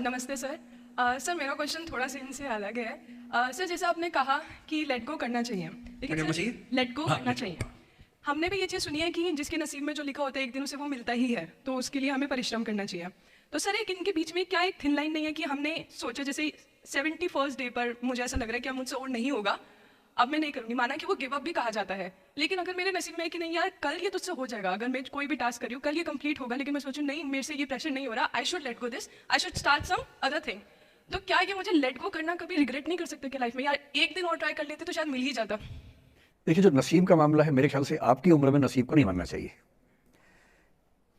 नमस्ते sir. Sir मेरा question थोड़ा सा इनसे अलग है। सर जैसे आपने कहा कि लेट गो करना चाहिए, लेकिन सर लेट गो करना चाहिए, हमने भी ये चीज़ सुनी है कि जिसके नसीब में जो लिखा होता है एक दिन उसे वो मिलता ही है, तो उसके लिए हमें परिश्रम करना चाहिए। तो सर एक इनके बीच में क्या एक थिन लाइन नहीं है कि हमने सोचा जैसे 71st डे पर मुझे ऐसा लग रहा है कि अब मुझसे और नहीं होगा, अब मैं नहीं करूँगी, माना कि वो गिव अप भी कहा जाता है, लेकिन अगर मेरे नसीब में है कि नहीं यार कल ये तुझसे हो जाएगा, अगर मैं कोई भी टास्क कर रही हूँ कल ये कंप्लीट होगा, लेकिन मैं सोचूं नहीं मेरे से ये प्रेशर नहीं हो रहा, I should let go this, I should start some other thing, तो क्या ये मुझे लेट गो करना कभी रिग्रेट नहीं कर सकते कि लाइफ में यार एक दिन और ट्राई कर लेते तो शायद मिल ही जाता। देखिए, जो नसीब का मामला है मेरे ख्याल से आपकी उम्र में नसीब को नहीं मानना चाहिए।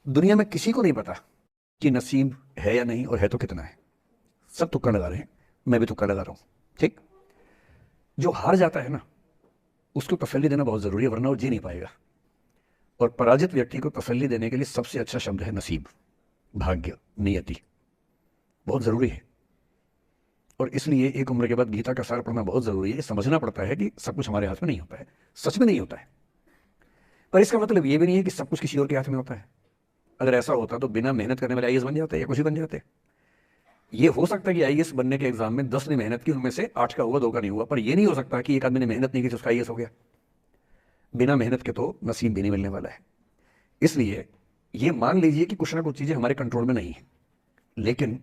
दुनिया में किसी को नहीं पता कि नसीब है या नहीं, और है तो कितना है। सब तुक्का लगा रहे हैं, मैं भी तुक्का लगा रहा हूं। ठीक, जो हार जाता है ना उसको तसल्ली देना बहुत जरूरी है, वरना वो जी नहीं पाएगा। और पराजित व्यक्ति को तसल्ली देने के लिए सबसे अच्छा शब्द है नसीब, भाग्य, नियति। बहुत जरूरी है। और इसलिए एक उम्र के बाद गीता का सार पढ़ना बहुत जरूरी है। समझना पड़ता है कि सब कुछ हमारे हाथ में नहीं होता है, सच में नहीं होता है। पर इसका मतलब ये भी नहीं है कि सब कुछ किसी और के हाथ में होता है। अगर ऐसा होता तो बिना मेहनत करने वाले आईएएस बन जाते या कुछ ही बन जाते। ये हो सकता है कि आईएएस बनने के एग्जाम में 10 ने मेहनत की, उनमें से 8 का हुआ, 2 का नहीं हुआ, पर यह नहीं हो सकता कि एक आदमी ने मेहनत नहीं की तो उसका आईएएस हो गया। बिना मेहनत के तो नसीब भी नहीं मिलने वाला है। इसलिए ये मान लीजिए कि कुछ ना कुछ चीजें हमारे कंट्रोल में नहीं है, लेकिन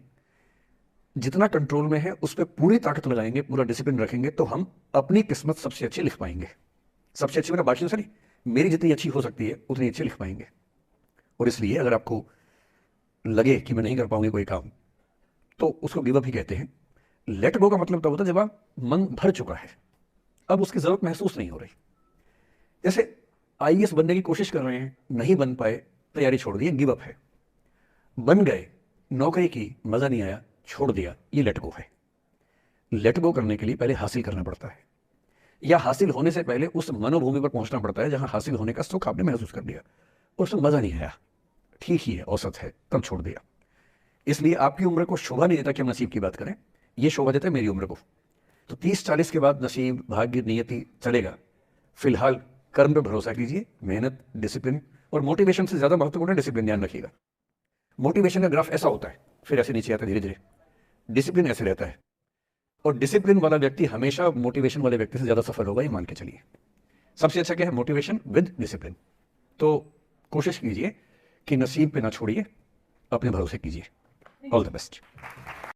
जितना कंट्रोल में है उस पर पूरी ताकत लगाएंगे, पूरा डिसिप्लिन रखेंगे, तो हम अपनी किस्मत सबसे अच्छी लिख पाएंगे। सबसे अच्छी मेरा बाकी से नहीं, मेरी जितनी अच्छी हो सकती है उतनी अच्छी लिख पाएंगे। और इसलिए अगर आपको लगे कि मैं नहीं कर पाऊंगी कोई काम, तो उसको गिव अप ही कहते हैं। लेट गो का मतलब तब होता है जब आप मन भर चुका है, अब उसकी जरूरत महसूस नहीं हो रही। जैसे आईएएस बनने की कोशिश कर रहे हैं, नहीं बन पाए, तैयारी छोड़ दी, गिव अप है। बन गए, नौकरी की, मजा नहीं आया, छोड़ दिया, ये लेट गो है। लेट गो करने के लिए पहले हासिल करना पड़ता है, या हासिल होने से पहले उस मनोभूमि पर पहुंचना पड़ता है जहां हासिल होने का सुख आपने महसूस कर लिया, उसमें मजा नहीं आया, ठीक ही है, औसत है, तब छोड़ दिया। इसलिए आपकी उम्र को शोभा नहीं देता कि हम नसीब की बात करें, यह शोभा देता है मेरी उम्र को। तो 30-40 के बाद नसीब, भाग्य, नियति चलेगा। फिलहाल कर्म पे भरोसा कीजिए, मेहनत, डिसिप्लिन, और मोटिवेशन से ज्यादा महत्वपूर्ण है डिसिप्लिन, ध्यान रखिएगा। मोटिवेशन का ग्राफ ऐसा होता है, फिर ऐसे नीचे आता है धीरे धीरे। डिसिप्लिन ऐसे रहता है, और डिसिप्लिन वाला व्यक्ति हमेशा मोटिवेशन वाले व्यक्ति से ज्यादा सफल होगा, ये मान के चलिए। सबसे अच्छा क्या है? Motivation with discipline. तो कोशिश कीजिए कि नसीब पे ना छोड़िए, अपने भरोसे कीजिए। All the best.